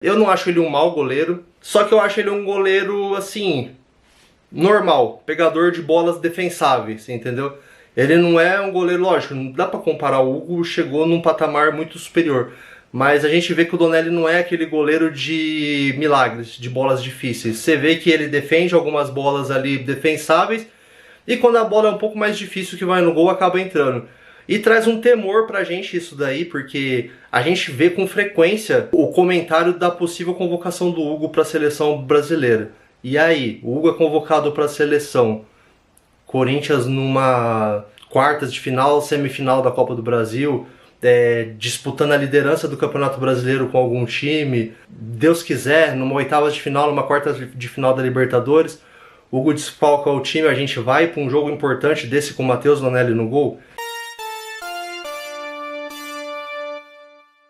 Eu não acho ele um mau goleiro, só que eu acho ele um goleiro, assim, normal, pegador de bolas defensáveis, entendeu? Ele não é um goleiro, lógico, não dá pra comparar. O Hugo chegou num patamar muito superior, mas a gente vê que o Donelli não é aquele goleiro de milagres, de bolas difíceis. Você vê que ele defende algumas bolas ali defensáveis, e quando a bola é um pouco mais difícil que vai no gol, acaba entrando. E traz um temor pra gente isso daí, porque a gente vê com frequência o comentário da possível convocação do Hugo para a seleção brasileira. E aí, o Hugo é convocado para a seleção. Corinthians numa quartas de final, semifinal da Copa do Brasil, disputando a liderança do Campeonato Brasileiro com algum time. Deus quiser, numa oitavas de final, numa quarta de final da Libertadores, o Hugo desfalca o time, a gente vai para um jogo importante desse com o Matheus Donelli no gol.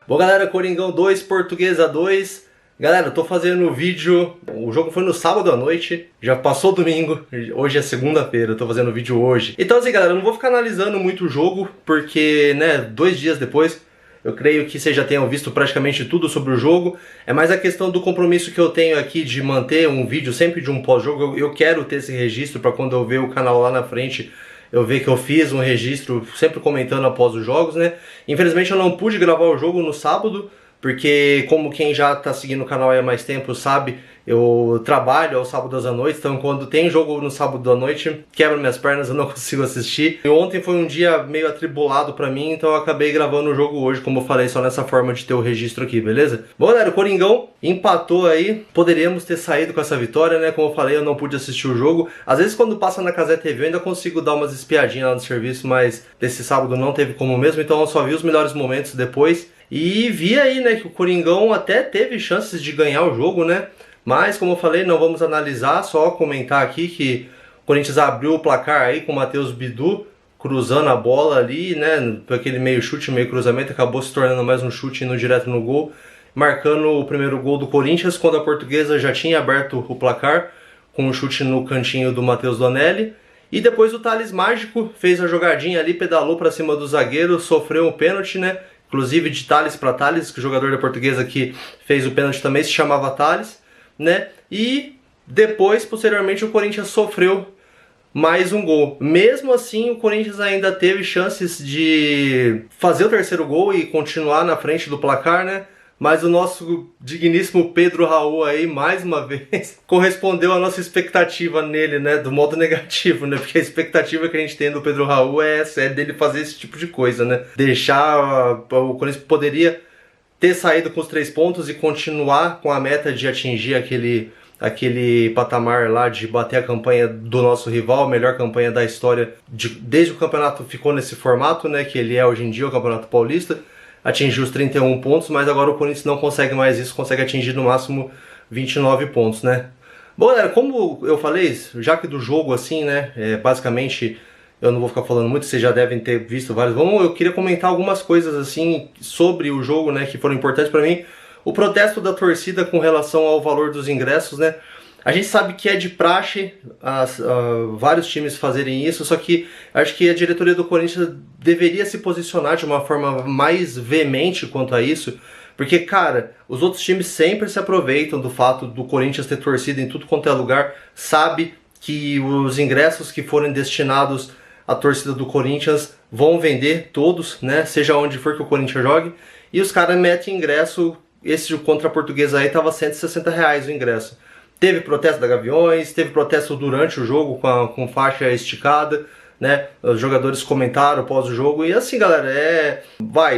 Bom, galera, Coringão 2, Portuguesa 2. Galera, eu tô fazendo vídeo, o jogo foi no sábado à noite, já passou domingo, hoje é segunda-feira, eu tô fazendo vídeo hoje. Então assim, galera, eu não vou ficar analisando muito o jogo, porque, né, 2 dias depois, eu creio que vocês já tenham visto praticamente tudo sobre o jogo. É mais a questão do compromisso que eu tenho aqui de manter um vídeo sempre de um pós-jogo. Eu quero ter esse registro para quando eu ver o canal lá na frente, eu ver que eu fiz um registro sempre comentando após os jogos, né? Infelizmente eu não pude gravar o jogo no sábado, porque como quem já tá seguindo o canal há mais tempo sabe, eu trabalho aos sábados à noite, então quando tem jogo no sábado à noite, quebra minhas pernas, eu não consigo assistir. E ontem foi um dia meio atribulado pra mim, então eu acabei gravando o jogo hoje, como eu falei, só nessa forma de ter o registro aqui, beleza? Bom, galera, o Coringão empatou aí, poderíamos ter saído com essa vitória, né? Como eu falei, eu não pude assistir o jogo. Às vezes quando passa na Cazé TV eu ainda consigo dar umas espiadinhas lá no serviço, mas desse sábado não teve como mesmo, então eu só vi os melhores momentos depois. E vi aí, né, que o Coringão até teve chances de ganhar o jogo, né? Mas, como eu falei, não vamos analisar, só comentar aqui que o Corinthians abriu o placar aí com o Matheus Bidu cruzando a bola ali, né? Aquele meio chute, meio cruzamento, acabou se tornando mais um chute indo direto no gol, marcando o primeiro gol do Corinthians, quando a Portuguesa já tinha aberto o placar com um chute no cantinho do Matheus Donelli. E depois o Thales Mágico fez a jogadinha ali, pedalou para cima do zagueiro, sofreu um pênalti, né? Inclusive de Thales para Thales, que o jogador da Portuguesa que fez o pênalti também se chamava Thales, né? E depois, posteriormente, o Corinthians sofreu mais um gol. Mesmo assim, o Corinthians ainda teve chances de fazer o terceiro gol e continuar na frente do placar, né? Mas o nosso digníssimo Pedro Raul aí, mais uma vez, correspondeu à nossa expectativa nele, né? Do modo negativo, né? Porque a expectativa que a gente tem do Pedro Raul é essa, é dele fazer esse tipo de coisa, né? Deixar... O Corinthians poderia ter saído com os 3 pontos e continuar com a meta de atingir aquele patamar lá de bater a campanha do nosso rival, a melhor campanha da história, desde que o campeonato ficou nesse formato, né? Que ele é hoje em dia o Campeonato Paulista. Atingiu os 31 pontos, mas agora o Corinthians não consegue mais isso, consegue atingir no máximo 29 pontos, né? Bom, galera, como eu falei, já que do jogo assim, né, basicamente eu não vou ficar falando muito, vocês já devem ter visto vários. Eu queria comentar algumas coisas assim sobre o jogo, né, que foram importantes pra mim. O protesto da torcida com relação ao valor dos ingressos, né? A gente sabe que é de praxe vários times fazerem isso, só que acho que a diretoria do Corinthians deveria se posicionar de uma forma mais veemente quanto a isso, porque, cara, os outros times sempre se aproveitam do fato do Corinthians ter torcida em tudo quanto é lugar, sabe que os ingressos que forem destinados à torcida do Corinthians vão vender todos, né, seja onde for que o Corinthians jogue, e os caras metem ingresso, esse contra a Portuguesa aí tava R$160 o ingresso. Teve protesto da Gaviões, teve protesto durante o jogo com faixa esticada, né? Os jogadores comentaram após o jogo. E assim, galera,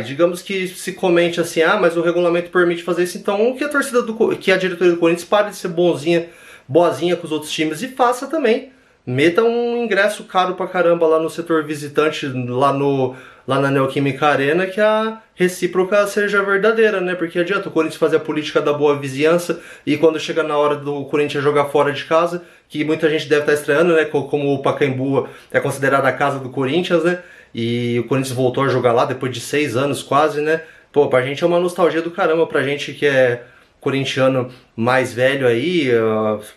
digamos que se comente assim, ah, mas o regulamento permite fazer isso, então que a diretoria do Corinthians pare de ser boazinha com os outros times e faça também. Meta um ingresso caro pra caramba lá no setor visitante, lá na Neoquímica Arena, que a recíproca seja verdadeira, né? Porque adianta o Corinthians fazer a política da boa vizinhança e quando chega na hora do Corinthians jogar fora de casa, que muita gente deve estar estranhando, né? Como o Pacaembu é considerada a casa do Corinthians, né? E o Corinthians voltou a jogar lá depois de 6 anos quase, né? Pô, pra gente é uma nostalgia do caramba, pra gente que é corintiano mais velho aí,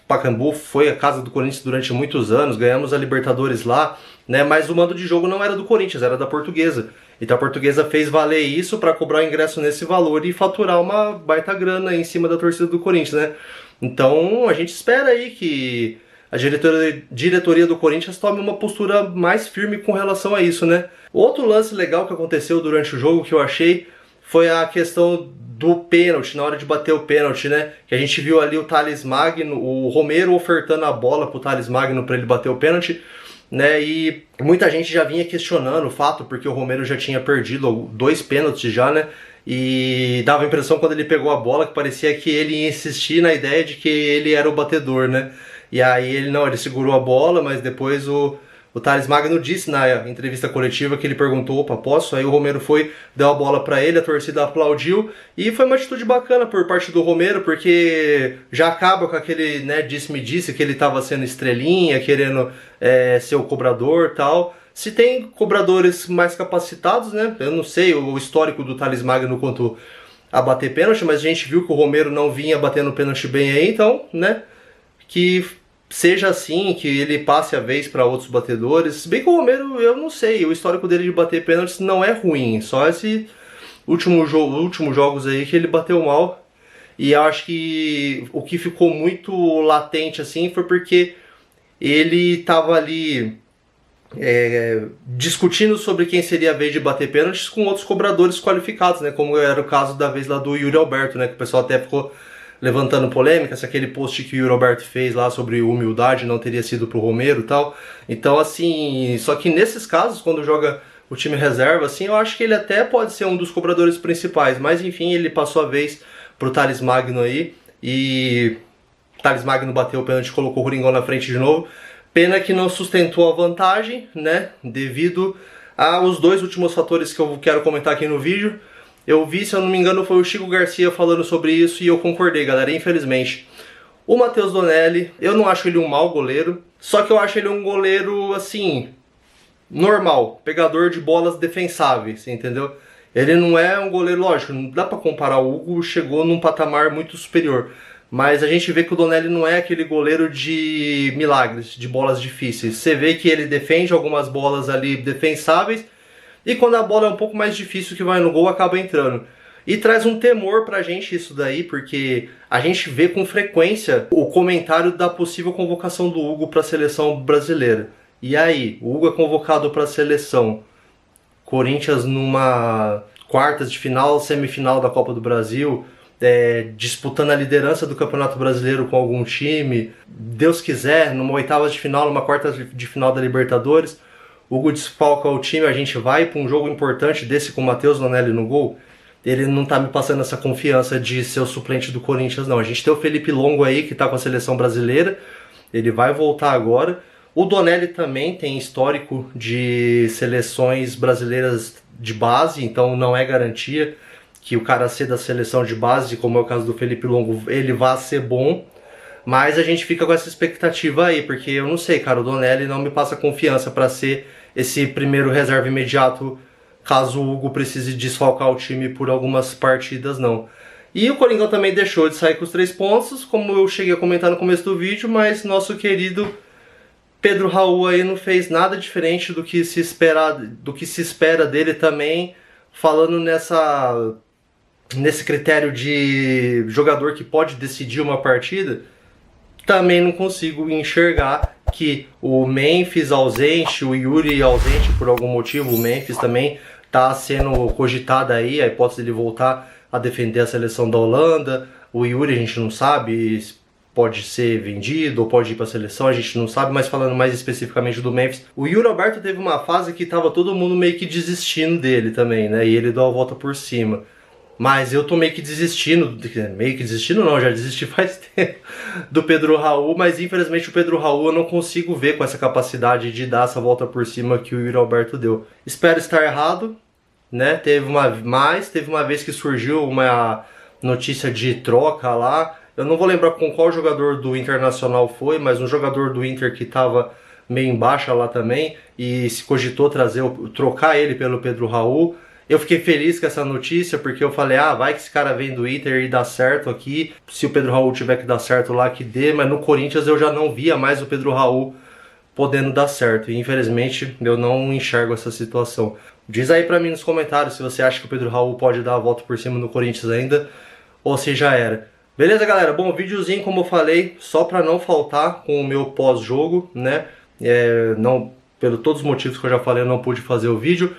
Pacaembu foi a casa do Corinthians durante muitos anos, ganhamos a Libertadores lá, né? Mas o mando de jogo não era do Corinthians, era da Portuguesa. Então a Portuguesa fez valer isso para cobrar o ingresso nesse valor e faturar uma baita grana em cima da torcida do Corinthians, né? Então a gente espera aí que a diretoria do Corinthians tome uma postura mais firme com relação a isso, né? Outro lance legal que aconteceu durante o jogo que eu achei foi a questão do pênalti, na hora de bater o pênalti, né? Que a gente viu ali o Thales Magno, o Romero ofertando a bola pro Thales Magno para ele bater o pênalti, né? E muita gente já vinha questionando o fato, porque o Romero já tinha perdido 2 pênaltis já, né? E dava a impressão quando ele pegou a bola que parecia que ele ia insistir na ideia de que ele era o batedor, né? E aí ele segurou a bola, mas depois o Thales Magno disse na entrevista coletiva que ele perguntou, opa, posso? Aí o Romero foi, deu a bola pra ele, a torcida aplaudiu, e foi uma atitude bacana por parte do Romero, porque já acaba com aquele, né, disse-me-disse que ele tava sendo estrelinha, querendo ser o cobrador e tal. Se tem cobradores mais capacitados, né, eu não sei o histórico do Thales Magno quanto a bater pênalti, mas a gente viu que o Romero não vinha batendo pênalti bem aí, então, né, que seja assim, que ele passe a vez para outros batedores. Se bem que o Romero, eu não sei, o histórico dele de bater pênaltis não é ruim, só esse últimos jogos aí que ele bateu mal. E eu acho que o que ficou muito latente assim foi porque ele tava ali discutindo sobre quem seria a vez de bater pênaltis com outros cobradores qualificados, né? Como era o caso da vez lá do Yuri Alberto, né? Que o pessoal até ficou levantando polêmica, se aquele post que o Yuri Alberto fez lá sobre humildade não teria sido pro Romero e tal. Então, assim, só que nesses casos, quando joga o time reserva, assim, eu acho que ele até pode ser um dos cobradores principais, mas enfim, ele passou a vez pro Thales Magno aí, e o Thales Magno bateu o pênalti e colocou o Coringão na frente de novo. Pena que não sustentou a vantagem, né, devido aos 2 últimos fatores que eu quero comentar aqui no vídeo. Eu vi, se eu não me engano, foi o Chico Garcia falando sobre isso e eu concordei, galera, infelizmente. O Matheus Donelli, eu não acho ele um mau goleiro, só que eu acho ele um goleiro, assim, normal, pegador de bolas defensáveis, entendeu? Ele não é um goleiro, lógico, não dá pra comparar, o Hugo chegou num patamar muito superior, mas a gente vê que o Donelli não é aquele goleiro de milagres, de bolas difíceis. Você vê que ele defende algumas bolas ali defensáveis, e quando a bola é um pouco mais difícil que vai no gol, acaba entrando. E traz um temor pra gente isso daí, porque a gente vê com frequência o comentário da possível convocação do Hugo para a seleção brasileira. E aí, o Hugo é convocado para a seleção. Corinthians numa quartas de final, semifinal da Copa do Brasil, disputando a liderança do Campeonato Brasileiro com algum time. Deus quiser, numa oitavas de final, numa quartas de final da Libertadores, o Hugo desfalca o time, a gente vai para um jogo importante desse com o Matheus Donelli no gol. Ele não tá me passando essa confiança de ser o suplente do Corinthians, não. A gente tem o Felipe Longo aí, que tá com a seleção brasileira, ele vai voltar agora. O Donelli também tem histórico de seleções brasileiras de base, então não é garantia que o cara ser da seleção de base, como é o caso do Felipe Longo, ele vá ser bom. Mas a gente fica com essa expectativa aí, porque eu não sei, cara, o Donelli não me passa confiança para ser esse primeiro reserva imediato, caso o Hugo precise desfalcar o time por algumas partidas, não. E o Coringão também deixou de sair com os 3 pontos, como eu cheguei a comentar no começo do vídeo, mas nosso querido Pedro Raul aí não fez nada diferente do que se espera dele também, falando nesse critério de jogador que pode decidir uma partida. Também não consigo enxergar que o Memphis ausente, o Yuri ausente por algum motivo, o Memphis também está sendo cogitado aí, a hipótese de ele voltar a defender a seleção da Holanda. O Yuri a gente não sabe, pode ser vendido ou pode ir para a seleção, a gente não sabe, mas falando mais especificamente do Memphis, o Yuri Alberto teve uma fase que estava todo mundo meio que desistindo dele também, né, e ele deu a volta por cima. Mas eu tô meio que desistindo não, já desisti faz tempo do Pedro Raul, mas infelizmente o Pedro Raul eu não consigo ver com essa capacidade de dar essa volta por cima que o Yuri Alberto deu. Espero estar errado, né? Teve uma vez que surgiu uma notícia de troca lá, eu não vou lembrar com qual jogador do Internacional foi, mas um jogador do Inter que tava meio em baixa lá também, e se cogitou trocar ele pelo Pedro Raul. Eu fiquei feliz com essa notícia, porque eu falei, vai que esse cara vem do Inter e dá certo aqui. Se o Pedro Raul tiver que dar certo lá, que dê. Mas no Corinthians eu já não via mais o Pedro Raul podendo dar certo. E infelizmente eu não enxergo essa situação. Diz aí pra mim nos comentários se você acha que o Pedro Raul pode dar a volta por cima no Corinthians ainda, ou se já era. Beleza, galera? Bom, videozinho, como eu falei, só pra não faltar com o meu pós-jogo, né? Não, pelo todos os motivos que eu já falei, eu não pude fazer o vídeo.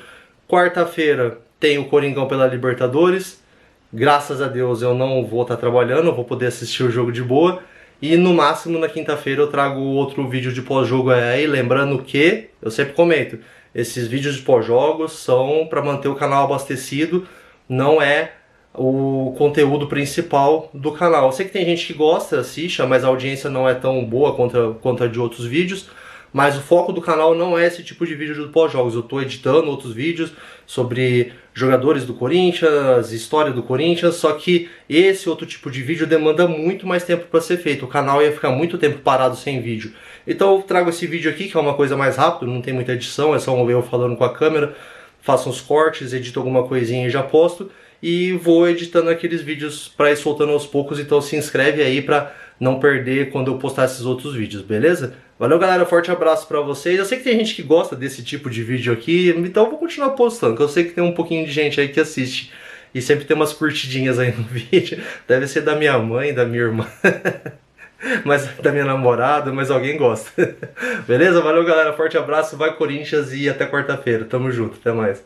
Quarta-feira tem o Coringão pela Libertadores. Graças a Deus eu não vou estar trabalhando, eu vou poder assistir o jogo de boa. E no máximo na quinta-feira eu trago outro vídeo de pós-jogo aí, lembrando que, eu sempre comento, esses vídeos de pós-jogos são para manter o canal abastecido, não é o conteúdo principal do canal. Eu sei que tem gente que gosta, assiste, mas a audiência não é tão boa quanto a de outros vídeos. Mas o foco do canal não é esse tipo de vídeo de pós-jogos. Eu estou editando outros vídeos sobre jogadores do Corinthians, história do Corinthians, só que esse outro tipo de vídeo demanda muito mais tempo para ser feito. O canal ia ficar muito tempo parado sem vídeo. Então eu trago esse vídeo aqui, que é uma coisa mais rápida, não tem muita edição, é só eu falando com a câmera, faço uns cortes, edito alguma coisinha e já posto. E vou editando aqueles vídeos para ir soltando aos poucos, então se inscreve aí para não perder quando eu postar esses outros vídeos, beleza? Valeu, galera, forte abraço pra vocês. Eu sei que tem gente que gosta desse tipo de vídeo aqui, então eu vou continuar postando, que eu sei que tem um pouquinho de gente aí que assiste. E sempre tem umas curtidinhas aí no vídeo. Deve ser da minha mãe, da minha irmã, mas da minha namorada, mas alguém gosta. Beleza? Valeu, galera, forte abraço, vai Corinthians e até quarta-feira. Tamo junto, até mais.